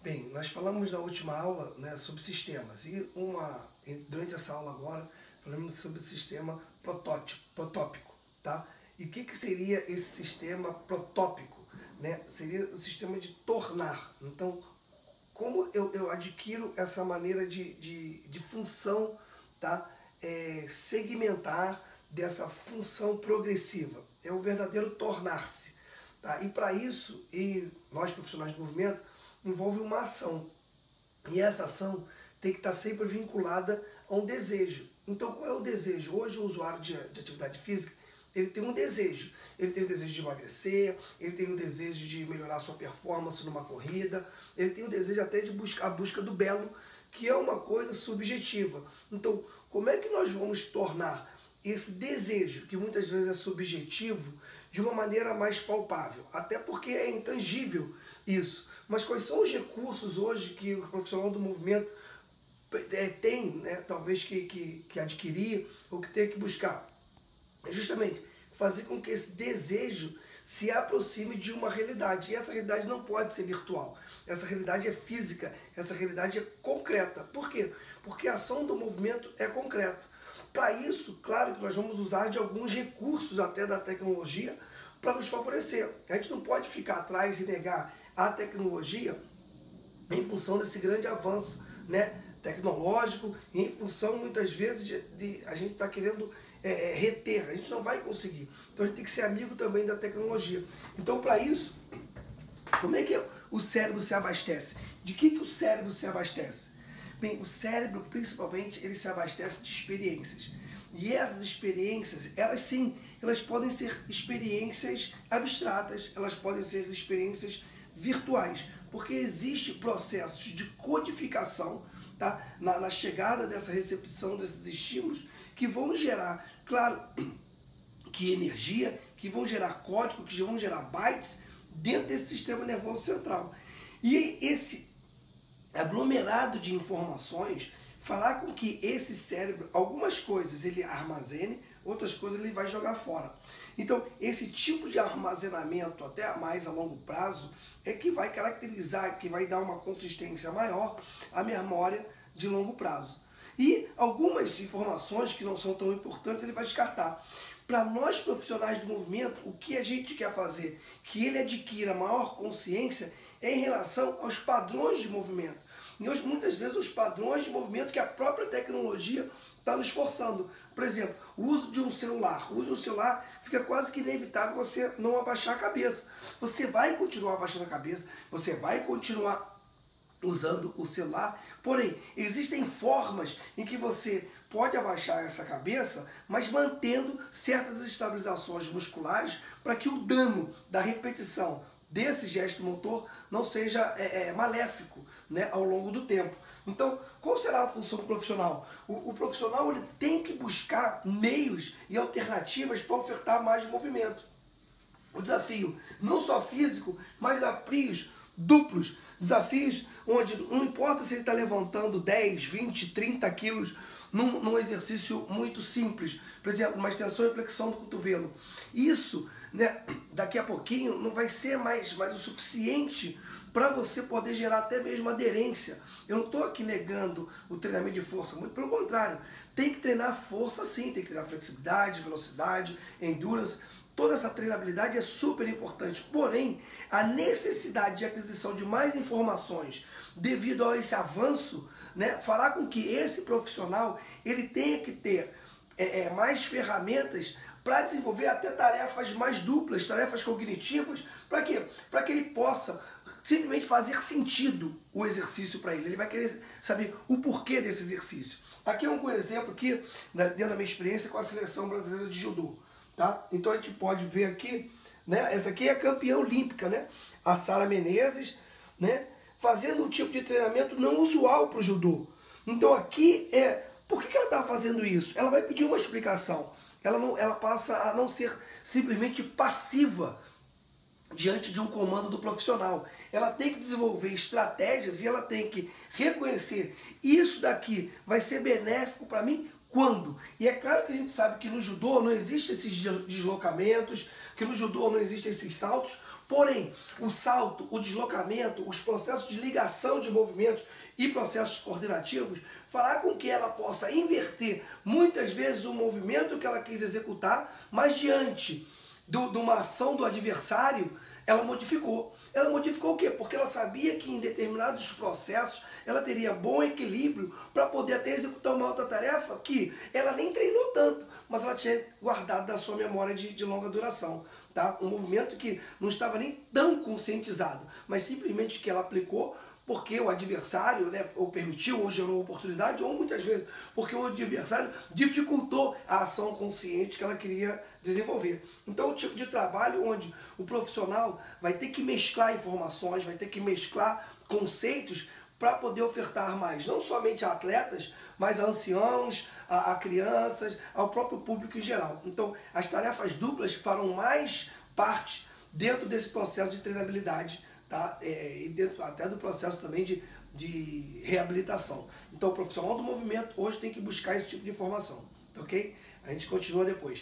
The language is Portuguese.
Bem, nós falamos na última aula, né, sobre sistemas durante essa aula agora falamos sobre o sistema protópico, tá? E o que seria esse sistema protópico, né? Seria o sistema de tornar. Então, como eu adquiro essa maneira de função, tá? Segmentar dessa função progressiva. É o verdadeiro tornar-se. Tá? E para isso, nós profissionais de movimento, envolve uma ação. E essa ação tem que estar sempre vinculada a um desejo. Então, qual é o desejo? Hoje, o usuário de atividade física, ele tem um desejo. Ele tem o desejo de emagrecer, ele tem o desejo de melhorar a sua performance numa corrida, ele tem o desejo até de buscar a busca do belo, que é uma coisa subjetiva. Então, como é que nós vamos tornar esse desejo, que muitas vezes é subjetivo, de uma maneira mais palpável? Até porque é intangível isso. Mas quais são os recursos hoje que o profissional do movimento tem, né, talvez que adquirir ou que tem que buscar? É justamente fazer com que esse desejo se aproxime de uma realidade. E essa realidade não pode ser virtual. Essa realidade é física, essa realidade é concreta. Por quê? Porque a ação do movimento é concreta. Para isso, claro que nós vamos usar de alguns recursos até da tecnologia para nos favorecer. A gente não pode ficar atrás e negar a tecnologia em função desse grande avanço, né, tecnológico, e em função muitas vezes de a gente estar querendo reter. A gente não vai conseguir. Então a gente tem que ser amigo também da tecnologia. Então, para isso, como é que o cérebro se abastece? De que o cérebro se abastece? Bem, o cérebro, principalmente, ele se abastece de experiências. E essas experiências, elas sim, elas podem ser experiências abstratas, elas podem ser experiências virtuais, porque existem processos de codificação, tá, na chegada dessa recepção desses estímulos, que vão gerar, claro, que energia, que vão gerar código, que vão gerar bytes dentro desse sistema nervoso central. E esse aglomerado de informações fará com que esse cérebro, algumas coisas ele armazene, outras coisas ele vai jogar fora. Então, esse tipo de armazenamento, até mais a longo prazo, é que vai caracterizar, que vai dar uma consistência maior à memória de longo prazo. E algumas informações que não são tão importantes ele vai descartar. Para nós profissionais do movimento, o que a gente quer fazer, que ele adquira maior consciência, é em relação aos padrões de movimento. E hoje, muitas vezes, os padrões de movimento que a própria tecnologia está nos forçando. Por exemplo, o uso de um celular. O uso de um celular fica quase que inevitável você não abaixar a cabeça. Você vai continuar abaixando a cabeça, você vai continuar usando o celular, porém, existem formas em que você pode abaixar essa cabeça, mas mantendo certas estabilizações musculares para que o dano da repetição desse gesto motor não seja maléfico, né, ao longo do tempo. Então, qual será a função do profissional? O profissional ele tem que buscar meios e alternativas para ofertar mais movimento. O desafio não só físico, mas desafios duplos, desafios onde não importa se ele está levantando 10, 20, 30 quilos num exercício muito simples, por exemplo, uma extensão e flexão do cotovelo. Isso, né, daqui a pouquinho não vai ser mais o suficiente para você poder gerar até mesmo aderência. Eu não estou aqui negando o treinamento de força, muito pelo contrário. Tem que treinar força sim, tem que treinar flexibilidade, velocidade, endurance. Toda essa treinabilidade é super importante, porém, a necessidade de aquisição de mais informações devido a esse avanço, né, fará com que esse profissional ele tenha que ter mais ferramentas para desenvolver até tarefas mais duplas, tarefas cognitivas. Para quê? Para que ele possa simplesmente fazer sentido o exercício para ele. Ele vai querer saber o porquê desse exercício. Aqui é um exemplo aqui, dentro da minha experiência com a seleção brasileira de judô. Tá? Então a gente pode ver aqui, né, essa aqui é a campeã olímpica, né, a Sara Menezes, né, fazendo um tipo de treinamento não usual para o judô. Então aqui por que ela está fazendo isso? Ela vai pedir uma explicação. Ela passa a não ser simplesmente passiva diante de um comando do profissional. Ela tem que desenvolver estratégias e ela tem que reconhecer: isso daqui vai ser benéfico para mim quando? E é claro que a gente sabe que no judô não existem esses deslocamentos, que no judô não existem esses saltos, Porém, o salto, o deslocamento, os processos de ligação de movimentos e processos coordenativos fará com que ela possa inverter muitas vezes o movimento que ela quis executar, mas diante de uma ação do adversário, ela modificou. Ela modificou o quê? Porque ela sabia que em determinados processos ela teria bom equilíbrio para poder até executar uma outra tarefa que ela nem treinou tanto, mas ela tinha guardado na sua memória de longa duração. Tá? Um movimento que não estava nem tão conscientizado, mas simplesmente que ela aplicou porque o adversário, né, ou permitiu, ou gerou oportunidade, ou muitas vezes porque o adversário dificultou a ação consciente que ela queria desenvolver. Então, o tipo de trabalho onde o profissional vai ter que mesclar informações, vai ter que mesclar conceitos para poder ofertar mais, não somente a atletas, mas a anciãos, a crianças, ao próprio público em geral. Então, as tarefas duplas farão mais parte dentro desse processo de treinabilidade, tá? E dentro até do processo também de reabilitação. Então, o profissional do movimento hoje tem que buscar esse tipo de informação, tá ok? A gente continua depois.